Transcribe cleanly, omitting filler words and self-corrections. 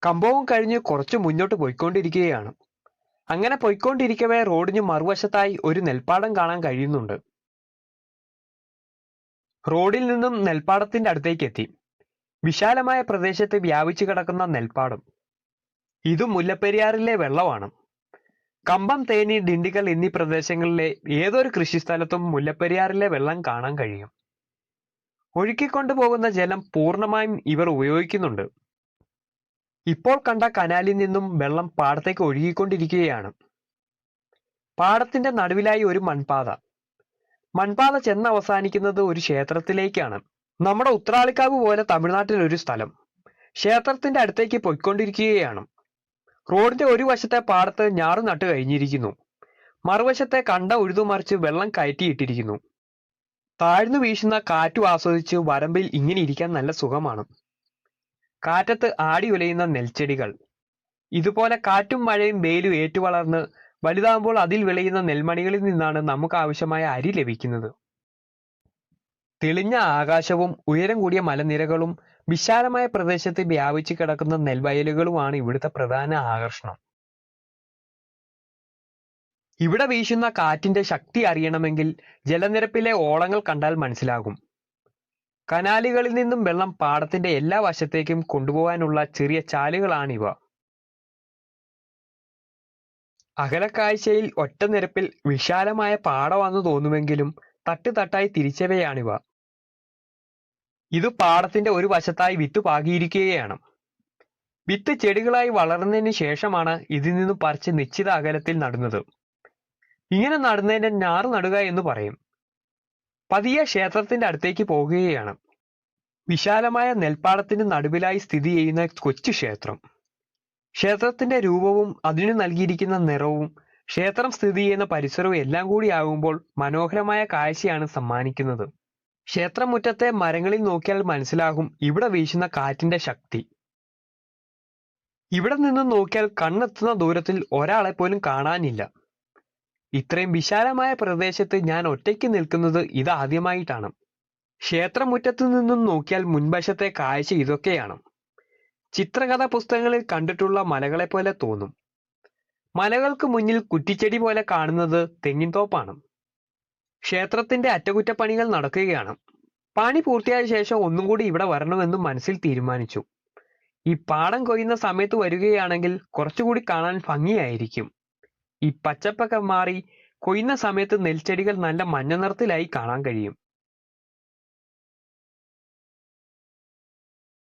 കമ്പവും കഴിഞ്ഞ് കുറച്ച് മുന്നോട്ട് പോയിക്കൊണ്ടിരിക്കുകയാണ്. അങ്ങനെ പോയിക്കൊണ്ടിരിക്കവേ റോഡിന് മറുവശത്തായി ഒരു നെൽപ്പാടം കാണാൻ കഴിയുന്നുണ്ട്. റോഡിൽ നിന്നും നെൽപ്പാടത്തിന്റെ അടുത്തേക്ക് എത്തി. വിശാലമായ പ്രദേശത്ത് വ്യാപിച്ചു കിടക്കുന്ന നെൽപ്പാടം. ഇത് മുല്ലപ്പെരിയാറിലെ വെള്ളമാണ്. കമ്പം, തേനി, ഡിണ്ടിഗൽ എന്നീ പ്രദേശങ്ങളിലെ ഏതൊരു കൃഷിസ്ഥലത്തും മുല്ലപ്പെരിയാറിലെ വെള്ളം കാണാൻ കഴിയും. ഒഴുക്കിക്കൊണ്ടുപോകുന്ന ജലം പൂർണ്ണമായും ഇവർ ഉപയോഗിക്കുന്നുണ്ട്. ഇപ്പോൾ കണ്ട കനാലിൽ നിന്നും വെള്ളം പാടത്തേക്ക് ഒഴുകിക്കൊണ്ടിരിക്കുകയാണ്. പാടത്തിന്റെ നടുവിലായി ഒരു മൺപാത. മൺപാത ചെന്ന് അവസാനിക്കുന്നത് ഒരു ക്ഷേത്രത്തിലേക്കാണ്. നമ്മുടെ ഉത്രാളിക്കാവ് പോലെ തമിഴ്നാട്ടിൽ ഒരു സ്ഥലം. ക്ഷേത്രത്തിന്റെ അടുത്തേക്ക് പൊയ്ക്കൊണ്ടിരിക്കുകയാണ്. റോഡിന്റെ ഒരു വശത്തെ പാടത്ത് ഞാറ് നട്ട് കഴിഞ്ഞിരിക്കുന്നു. മറുവശത്തെ കണ്ട ഉഴുതുമറിച്ച് വെള്ളം കയറ്റിയിട്ടിരിക്കുന്നു. താഴ്ന്നു വീശുന്ന കാറ്റു ആസ്വദിച്ച് വരമ്പിൽ ഇങ്ങനെ ഇരിക്കാൻ നല്ല സുഖമാണ്. കാറ്റത്ത് ആടി ഉലയുന്ന നെൽച്ചെടികൾ. ഇതുപോലെ കാറ്റും മഴയും വെയിലും ഏറ്റുവളർന്ന് വലുതാകുമ്പോൾ അതിൽ വിളയുന്ന നെൽമണികളിൽ നിന്നാണ് നമുക്ക് ആവശ്യമായ അരി ലഭിക്കുന്നത്. തെളിഞ്ഞ ആകാശവും ഉയരം കൂടിയ മലനിരകളും വിശാലമായ പ്രദേശത്ത് വ്യാപിച്ചു കിടക്കുന്ന നെൽവയലുകളുമാണ് ഇവിടുത്തെ പ്രധാന ആകർഷണം. ഇവിടെ വീശുന്ന കാറ്റിന്റെ ശക്തി അറിയണമെങ്കിൽ ജലനിരപ്പിലെ ഓളങ്ങൾ കണ്ടാൽ മനസ്സിലാകും. കനാലുകളിൽ നിന്നും വെള്ളം പാടത്തിന്റെ എല്ലാ വശത്തേക്കും കൊണ്ടുപോകാനുള്ള ചെറിയ ചാലുകളാണിവ. അകലക്കാഴ്ചയിൽ ഒറ്റ നിരപ്പിൽ വിശാലമായ പാടമാണെന്ന് തോന്നുമെങ്കിലും തട്ടുതട്ടായി തിരിച്ചവയാണിവ. ഇത് പാടത്തിന്റെ ഒരു വശത്തായി വിത്ത് പാകിയിരിക്കുകയാണ്. വിത്ത് ചെടികളായി വളർന്നതിന് ശേഷമാണ് ഇതിൽ നിന്ന് പറിച്ച് നിശ്ചിത അകലത്തിൽ നടുന്നത്. ഇങ്ങനെ നടുന്നതിനെ ഞാറ് നടുക എന്ന് പറയും. പതിയെ ക്ഷേത്രത്തിന്റെ അടുത്തേക്ക് പോകുകയാണ്. വിശാലമായ നെൽപ്പാടത്തിന് നടുവിലായി സ്ഥിതി ചെയ്യുന്ന കൊച്ചു ക്ഷേത്രം. ക്ഷേത്രത്തിന്റെ രൂപവും അതിനു നൽകിയിരിക്കുന്ന നിറവും ക്ഷേത്രം സ്ഥിതി ചെയ്യുന്ന പരിസരവും എല്ലാം കൂടി ആകുമ്പോൾ മനോഹരമായ കാഴ്ചയാണ് സമ്മാനിക്കുന്നത്. ക്ഷേത്രമുറ്റത്തെ മരങ്ങളിൽ നോക്കിയാൽ മനസ്സിലാകും ഇവിടെ വീശുന്ന കാറ്റിന്റെ ശക്തി. ഇവിടെ നിന്നും നോക്കിയാൽ കണ്ണെത്തുന്ന ദൂരത്തിൽ ഒരാളെ പോലും കാണാനില്ല. ഇത്രയും വിശാലമായ പ്രദേശത്ത് ഞാൻ ഒറ്റയ്ക്ക് നിൽക്കുന്നത് ഇതാദ്യമായിട്ടാണ്. ക്ഷേത്രമുറ്റത്തു നിന്നും നോക്കിയാൽ മുൻവശത്തെ കാഴ്ച ഇതൊക്കെയാണ്. ചിത്രകഥാ പുസ്തകങ്ങളിൽ കണ്ടിട്ടുള്ള മലകളെ പോലെ തോന്നും. മലകൾക്ക് മുന്നിൽ കുറ്റിച്ചെടി പോലെ കാണുന്നത് തെങ്ങിൻതോപ്പാണ്. ക്ഷേത്രത്തിന്റെ അറ്റകുറ്റപ്പണികൾ നടക്കുകയാണ്. പണി പൂർത്തിയായ ശേഷം ഒന്നും കൂടി ഇവിടെ വരണമെന്ന് മനസ്സിൽ തീരുമാനിച്ചു. ഈ പാടം കൊയ്യുന്ന സമയത്ത് വരികയാണെങ്കിൽ കുറച്ചുകൂടി കാണാൻ ഭംഗിയായിരിക്കും. ഈ പച്ചപ്പൊക്കെ മാറി കൊയ്യുന്ന സമയത്ത് നെൽച്ചെടികൾ നല്ല മഞ്ഞ നിറത്തിലായി കാണാൻ കഴിയും.